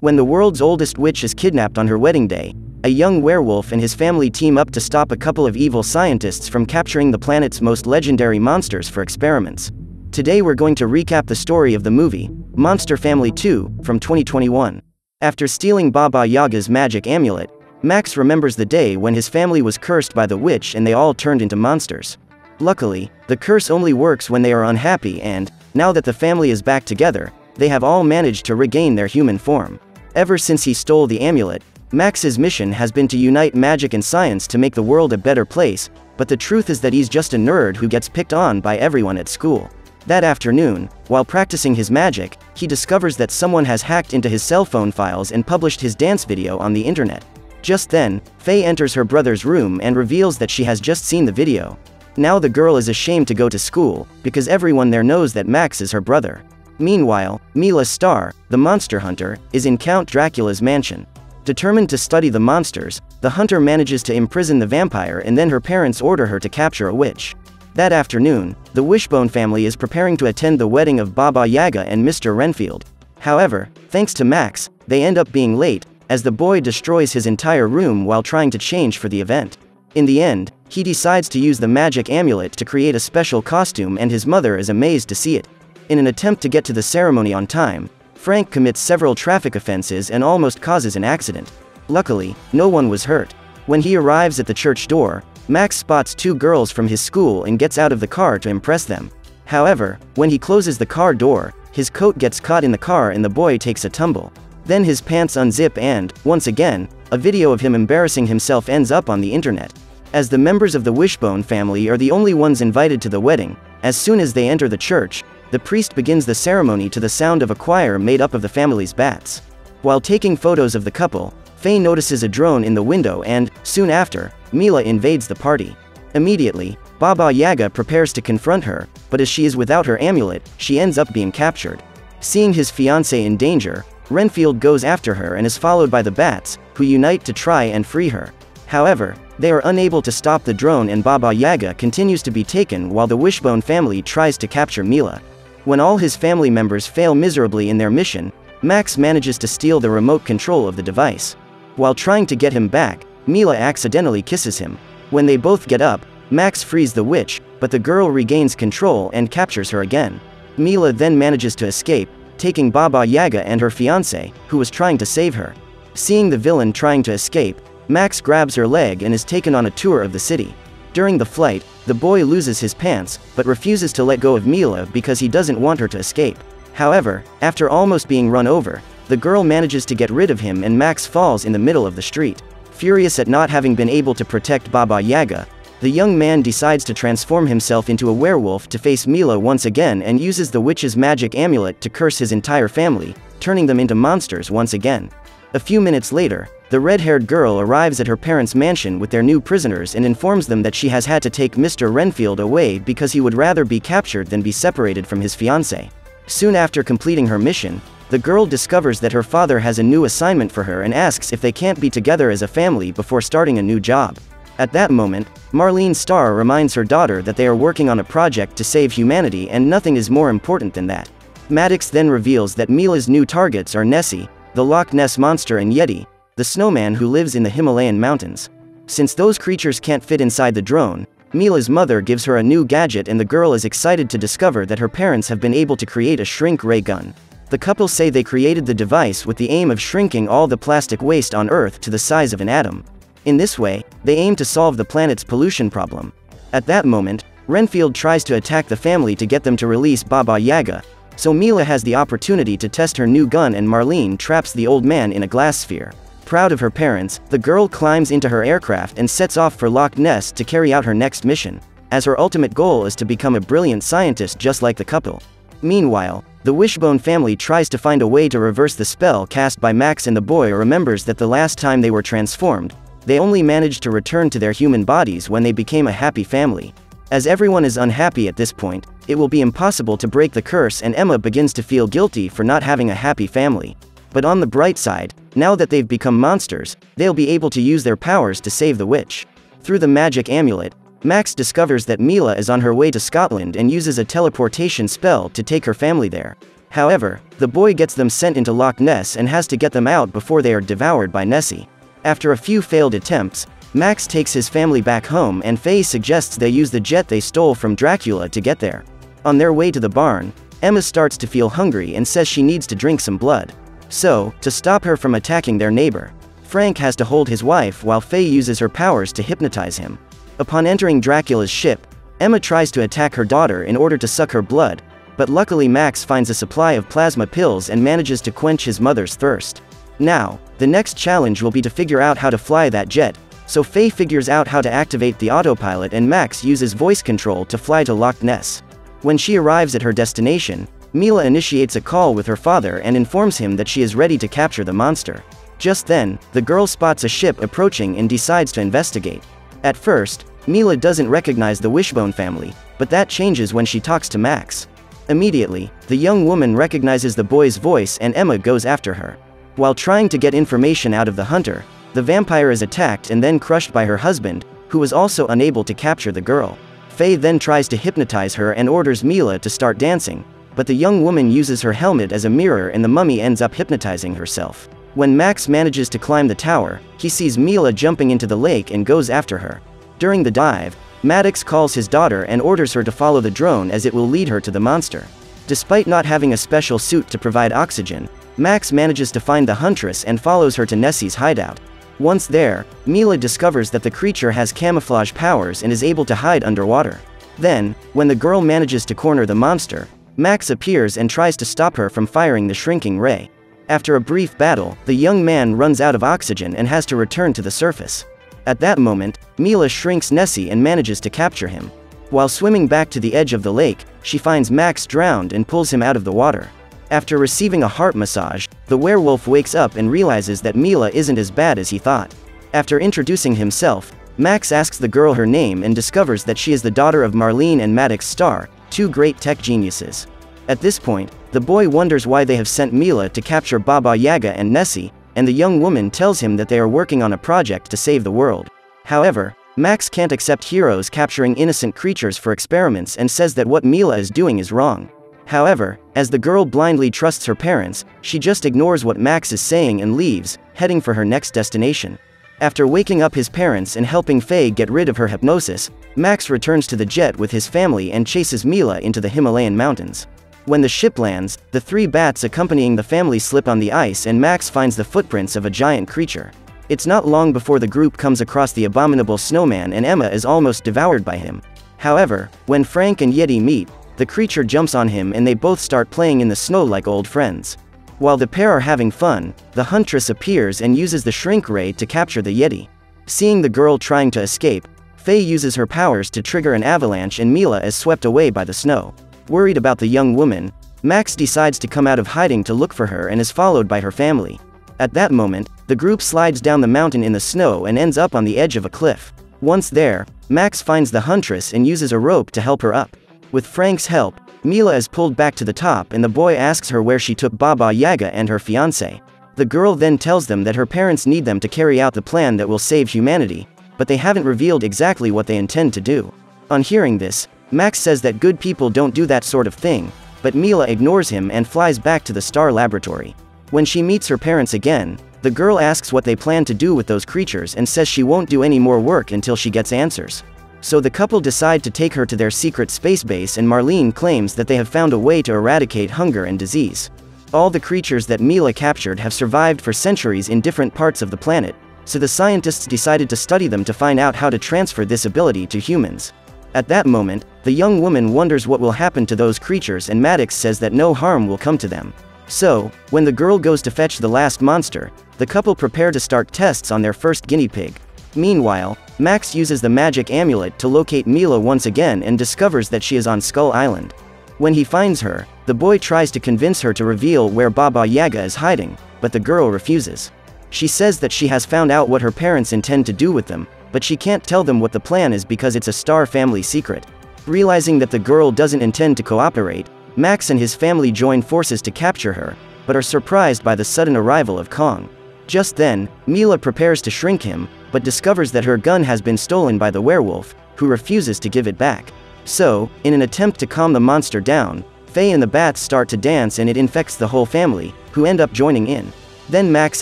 When the world's oldest witch is kidnapped on her wedding day, a young werewolf and his family team up to stop a couple of evil scientists from capturing the planet's most legendary monsters for experiments. Today we're going to recap the story of the movie, Monster Family 2, from 2021. After stealing Baba Yaga's magic amulet, Max remembers the day when his family was cursed by the witch and they all turned into monsters. Luckily, the curse only works when they are unhappy and, now that the family is back together, they have all managed to regain their human form. Ever since he stole the amulet, Max's mission has been to unite magic and science to make the world a better place, but the truth is that he's just a nerd who gets picked on by everyone at school. That afternoon, while practicing his magic, he discovers that someone has hacked into his cell phone files and published his dance video on the internet. Just then, Faye enters her brother's room and reveals that she has just seen the video. Now the girl is ashamed to go to school, because everyone there knows that Max is her brother. Meanwhile, Mila Starr, the monster hunter, is in Count Dracula's mansion. Determined to study the monsters, the hunter manages to imprison the vampire and then her parents order her to capture a witch. That afternoon, the Wishbone family is preparing to attend the wedding of Baba Yaga and Mr. Renfield. However, thanks to Max, they end up being late, as the boy destroys his entire room while trying to change for the event. In the end, he decides to use the magic amulet to create a special costume and his mother is amazed to see it. In an attempt to get to the ceremony on time, Frank commits several traffic offenses and almost causes an accident. Luckily, no one was hurt. When he arrives at the church door, Max spots two girls from his school and gets out of the car to impress them. However, when he closes the car door, his coat gets caught in the car and the boy takes a tumble. Then his pants unzip and, once again, a video of him embarrassing himself ends up on the internet. As the members of the Wishbone family are the only ones invited to the wedding, as soon as they enter the church, the priest begins the ceremony to the sound of a choir made up of the family's bats. While taking photos of the couple, Faye notices a drone in the window and, soon after, Mila invades the party. Immediately, Baba Yaga prepares to confront her, but as she is without her amulet, she ends up being captured. Seeing his fiancée in danger, Renfield goes after her and is followed by the bats, who unite to try and free her. However, they are unable to stop the drone and Baba Yaga continues to be taken while the Wishbone family tries to capture Mila. When all his family members fail miserably in their mission, Max manages to steal the remote control of the device. While trying to get him back, Mila accidentally kisses him. When they both get up, Max frees the witch, but the girl regains control and captures her again. Mila then manages to escape, taking Baba Yaga and her fiancé, who was trying to save her. Seeing the villain trying to escape, Max grabs her leg and is taken on a tour of the city. During the flight, the boy loses his pants, but refuses to let go of Mila because he doesn't want her to escape. However, after almost being run over, the girl manages to get rid of him and Max falls in the middle of the street. Furious at not having been able to protect Baba Yaga, the young man decides to transform himself into a werewolf to face Mila once again and uses the witch's magic amulet to curse his entire family, turning them into monsters once again. A few minutes later, the red-haired girl arrives at her parents' mansion with their new prisoners and informs them that she has had to take Mr. Renfield away because he would rather be captured than be separated from his fiancé. Soon after completing her mission, the girl discovers that her father has a new assignment for her and asks if they can't be together as a family before starting a new job. At that moment, Marlene Starr reminds her daughter that they are working on a project to save humanity and nothing is more important than that. Maddox then reveals that Mila's new targets are Nessie, the Loch Ness Monster and Yeti, the snowman who lives in the Himalayan mountains. Since those creatures can't fit inside the drone, Mila's mother gives her a new gadget and the girl is excited to discover that her parents have been able to create a shrink ray gun. The couple say they created the device with the aim of shrinking all the plastic waste on Earth to the size of an atom. In this way, they aim to solve the planet's pollution problem. At that moment, Renfield tries to attack the family to get them to release Baba Yaga, so Mila has the opportunity to test her new gun and Marlene traps the old man in a glass sphere. Proud of her parents, the girl climbs into her aircraft and sets off for Loch Ness to carry out her next mission, as her ultimate goal is to become a brilliant scientist just like the couple. Meanwhile, the Wishbone family tries to find a way to reverse the spell cast by Max and the boy remembers that the last time they were transformed, they only managed to return to their human bodies when they became a happy family. As everyone is unhappy at this point, it will be impossible to break the curse and Emma begins to feel guilty for not having a happy family. But on the bright side, now that they've become monsters, they'll be able to use their powers to save the witch. Through the magic amulet, Max discovers that Mila is on her way to Scotland and uses a teleportation spell to take her family there. However, the boy gets them sent into Loch Ness and has to get them out before they are devoured by Nessie. After a few failed attempts, Max takes his family back home and Faye suggests they use the jet they stole from Dracula to get there. On their way to the barn, Emma starts to feel hungry and says she needs to drink some blood. So, to stop her from attacking their neighbor, Frank has to hold his wife while Faye uses her powers to hypnotize him. Upon entering Dracula's ship, Emma tries to attack her daughter in order to suck her blood, but luckily Max finds a supply of plasma pills and manages to quench his mother's thirst. Now, the next challenge will be to figure out how to fly that jet, so Faye figures out how to activate the autopilot and Max uses voice control to fly to Loch Ness. When she arrives at her destination, Mila initiates a call with her father and informs him that she is ready to capture the monster. Just then, the girl spots a ship approaching and decides to investigate. At first, Mila doesn't recognize the Wishbone family, but that changes when she talks to Max. Immediately, the young woman recognizes the boy's voice and Emma goes after her. While trying to get information out of the hunter, the vampire is attacked and then crushed by her husband, who is also unable to capture the girl. Faye then tries to hypnotize her and orders Mila to start dancing, but the young woman uses her helmet as a mirror and the mummy ends up hypnotizing herself. When Max manages to climb the tower, he sees Mila jumping into the lake and goes after her. During the dive, Maddox calls his daughter and orders her to follow the drone as it will lead her to the monster. Despite not having a special suit to provide oxygen, Max manages to find the huntress and follows her to Nessie's hideout. Once there, Mila discovers that the creature has camouflage powers and is able to hide underwater. Then, when the girl manages to corner the monster, Max appears and tries to stop her from firing the shrinking ray. After a brief battle, the young man runs out of oxygen and has to return to the surface. At that moment, Mila shrinks Nessie and manages to capture him. While swimming back to the edge of the lake, she finds Max drowned and pulls him out of the water. After receiving a heart massage, the werewolf wakes up and realizes that Mila isn't as bad as he thought. After introducing himself, Max asks the girl her name and discovers that she is the daughter of Marlene and Maddox Starr, two great tech geniuses. At this point, the boy wonders why they have sent Mila to capture Baba Yaga and Nessie, and the young woman tells him that they are working on a project to save the world. However, Max can't accept heroes capturing innocent creatures for experiments and says that what Mila is doing is wrong. However, as the girl blindly trusts her parents, she just ignores what Max is saying and leaves, heading for her next destination. After waking up his parents and helping Faye get rid of her hypnosis, Max returns to the jet with his family and chases Mila into the Himalayan mountains. When the ship lands, the three bats accompanying the family slip on the ice and Max finds the footprints of a giant creature. It's not long before the group comes across the abominable snowman and Emma is almost devoured by him. However, when Frank and Yeti meet, the creature jumps on him and they both start playing in the snow like old friends. While the pair are having fun, the huntress appears and uses the shrink ray to capture the Yeti. Seeing the girl trying to escape, Faye uses her powers to trigger an avalanche and Mila is swept away by the snow. Worried about the young woman, Max decides to come out of hiding to look for her and is followed by her family. At that moment, the group slides down the mountain in the snow and ends up on the edge of a cliff. Once there, Max finds the huntress and uses a rope to help her up. With Frank's help, Mila is pulled back to the top and the boy asks her where she took Baba Yaga and her fiancé. The girl then tells them that her parents need them to carry out the plan that will save humanity, but they haven't revealed exactly what they intend to do. On hearing this, Max says that good people don't do that sort of thing, but Mila ignores him and flies back to the Star Laboratory. When she meets her parents again, the girl asks what they plan to do with those creatures and says she won't do any more work until she gets answers. So the couple decide to take her to their secret space base and Marlene claims that they have found a way to eradicate hunger and disease. All the creatures that Mila captured have survived for centuries in different parts of the planet, so the scientists decided to study them to find out how to transfer this ability to humans. At that moment, the young woman wonders what will happen to those creatures and Maddox says that no harm will come to them. So, when the girl goes to fetch the last monster, the couple prepare to start tests on their first guinea pig. Meanwhile, Max uses the magic amulet to locate Mila once again and discovers that she is on Skull Island. When he finds her, the boy tries to convince her to reveal where Baba Yaga is hiding, but the girl refuses. She says that she has found out what her parents intend to do with them, but she can't tell them what the plan is because it's a Star family secret. Realizing that the girl doesn't intend to cooperate, Max and his family join forces to capture her, but are surprised by the sudden arrival of Kong. Just then, Mila prepares to shrink him, but discovers that her gun has been stolen by the werewolf, who refuses to give it back. So, in an attempt to calm the monster down, Faye and the bats start to dance and it infects the whole family, who end up joining in. Then Max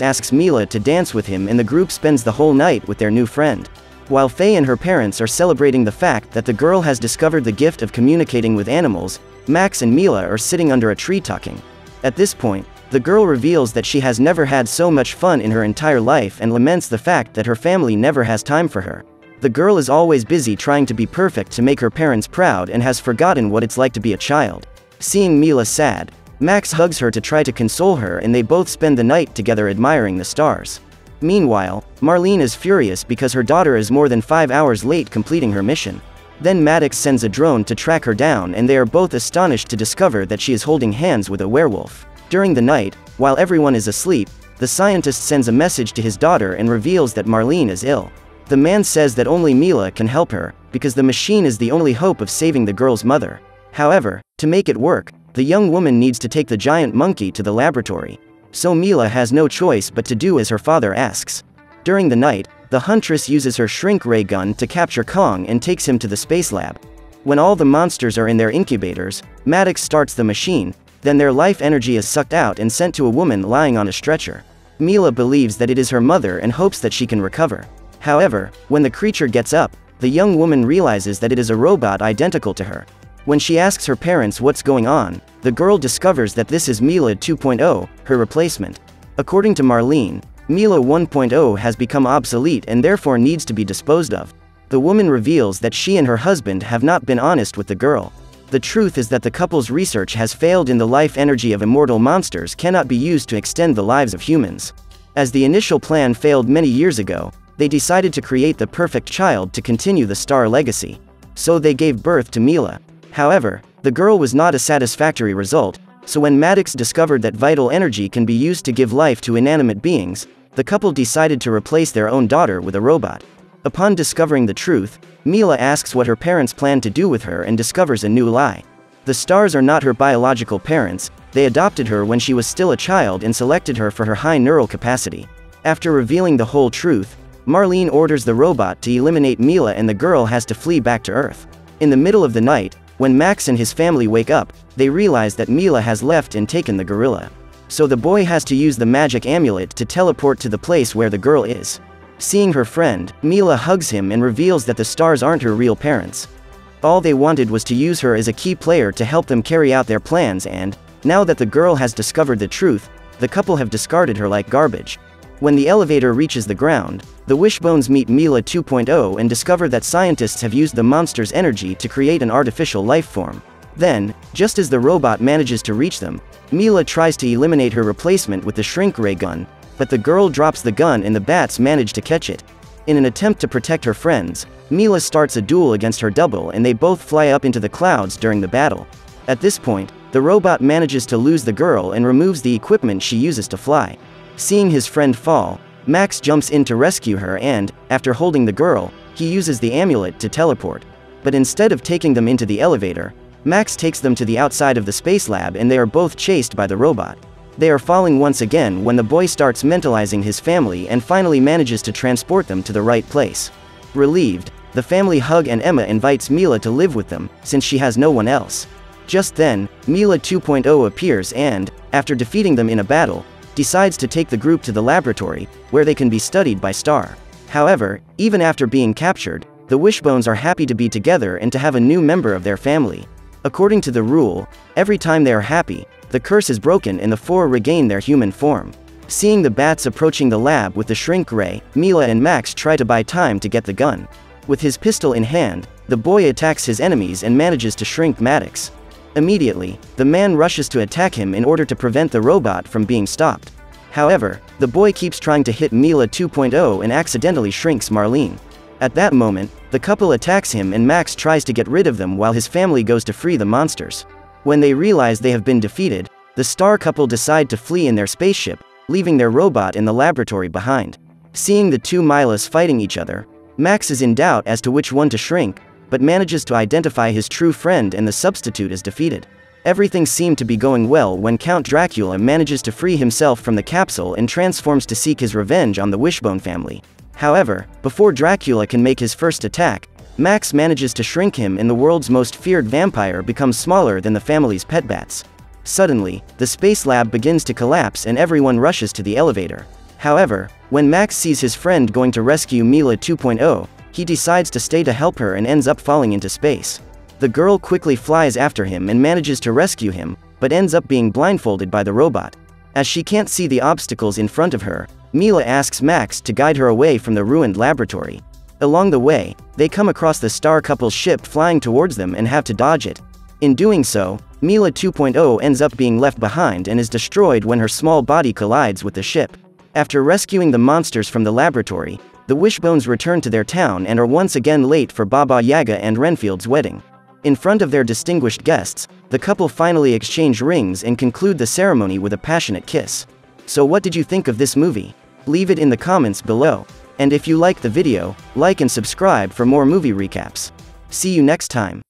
asks Mila to dance with him and the group spends the whole night with their new friend. While Faye and her parents are celebrating the fact that the girl has discovered the gift of communicating with animals, Max and Mila are sitting under a tree talking. At this point, the girl reveals that she has never had so much fun in her entire life and laments the fact that her family never has time for her. The girl is always busy trying to be perfect to make her parents proud and has forgotten what it's like to be a child. Seeing Mila sad, Max hugs her to try to console her and they both spend the night together admiring the stars. Meanwhile, Marlene is furious because her daughter is more than 5 hours late completing her mission. Then Maddox sends a drone to track her down and they are both astonished to discover that she is holding hands with a werewolf. During the night, while everyone is asleep, the scientist sends a message to his daughter and reveals that Marlene is ill. The man says that only Mila can help her, because the machine is the only hope of saving the girl's mother. However, to make it work, the young woman needs to take the giant monkey to the laboratory. So Mila has no choice but to do as her father asks. During the night, the huntress uses her shrink ray gun to capture Kong and takes him to the space lab. When all the monsters are in their incubators, Maddox starts the machine, then their life energy is sucked out and sent to a woman lying on a stretcher. Mila believes that it is her mother and hopes that she can recover. However, when the creature gets up, the young woman realizes that it is a robot identical to her. When she asks her parents what's going on, the girl discovers that this is Mila 2.0, her replacement. According to Marlene, Mila 1.0 has become obsolete and therefore needs to be disposed of. The woman reveals that she and her husband have not been honest with the girl. The truth is that the couple's research has failed and the life energy of immortal monsters cannot be used to extend the lives of humans. As the initial plan failed many years ago, they decided to create the perfect child to continue the star legacy. So they gave birth to Mila. However, the girl was not a satisfactory result, so when Maddox discovered that vital energy can be used to give life to inanimate beings, the couple decided to replace their own daughter with a robot. Upon discovering the truth, Mila asks what her parents plan to do with her and discovers a new lie. The stars are not her biological parents, they adopted her when she was still a child and selected her for her high neural capacity. After revealing the whole truth, Marlene orders the robot to eliminate Mila and the girl has to flee back to Earth. In the middle of the night, when Max and his family wake up, they realize that Mila has left and taken the gorilla. So the boy has to use the magic amulet to teleport to the place where the girl is. Seeing her friend, Mila hugs him and reveals that the stars aren't her real parents. All they wanted was to use her as a key player to help them carry out their plans and, now that the girl has discovered the truth, the couple have discarded her like garbage. When the elevator reaches the ground, the Wishbones meet Mila 2.0 and discover that scientists have used the monster's energy to create an artificial life form. Then, just as the robot manages to reach them, Mila tries to eliminate her replacement with the shrink ray gun, but the girl drops the gun and the bats manage to catch it. In an attempt to protect her friends, Mila starts a duel against her double and they both fly up into the clouds during the battle. At this point, the robot manages to lose the girl and removes the equipment she uses to fly. Seeing his friend fall, Max jumps in to rescue her and, after holding the girl, he uses the amulet to teleport. But instead of taking them into the elevator, Max takes them to the outside of the space lab and they are both chased by the robot. They are falling once again when the boy starts mentalizing his family and finally manages to transport them to the right place. Relieved, the family hug and Emma invites Mila to live with them, since she has no one else. Just then, Mila 2.0 appears and, after defeating them in a battle, decides to take the group to the laboratory, where they can be studied by Star. However, even after being captured, the Wishbones are happy to be together and to have a new member of their family. According to the rule, every time they are happy, the curse is broken and the four regain their human form. Seeing the bats approaching the lab with the shrink ray, Mila and Max try to buy time to get the gun. With his pistol in hand, the boy attacks his enemies and manages to shrink Maddox. Immediately, the man rushes to attack him in order to prevent the robot from being stopped. However, the boy keeps trying to hit Mila 2.0 and accidentally shrinks Marlene. At that moment, the couple attacks him and Max tries to get rid of them while his family goes to free the monsters. When they realize they have been defeated, the Star couple decide to flee in their spaceship, leaving their robot in the laboratory behind. Seeing the two Milas fighting each other, Max is in doubt as to which one to shrink, but manages to identify his true friend and the substitute is defeated. Everything seemed to be going well when Count Dracula manages to free himself from the capsule and transforms to seek his revenge on the Wishbone family. However, before Dracula can make his first attack, Max manages to shrink him, and the world's most feared vampire becomes smaller than the family's pet bats. Suddenly, the space lab begins to collapse and everyone rushes to the elevator. However, when Max sees his friend going to rescue Mila 2.0, he decides to stay to help her and ends up falling into space. The girl quickly flies after him and manages to rescue him, but ends up being blindfolded by the robot. As she can't see the obstacles in front of her, Mila asks Max to guide her away from the ruined laboratory. Along the way, they come across the star couple's ship flying towards them and have to dodge it. In doing so, Mila 2.0 ends up being left behind and is destroyed when her small body collides with the ship. After rescuing the monsters from the laboratory, the Wishbones return to their town and are once again late for Baba Yaga and Renfield's wedding. In front of their distinguished guests, the couple finally exchange rings and conclude the ceremony with a passionate kiss. So what did you think of this movie? Leave it in the comments below. And if you liked the video, like and subscribe for more movie recaps. See you next time.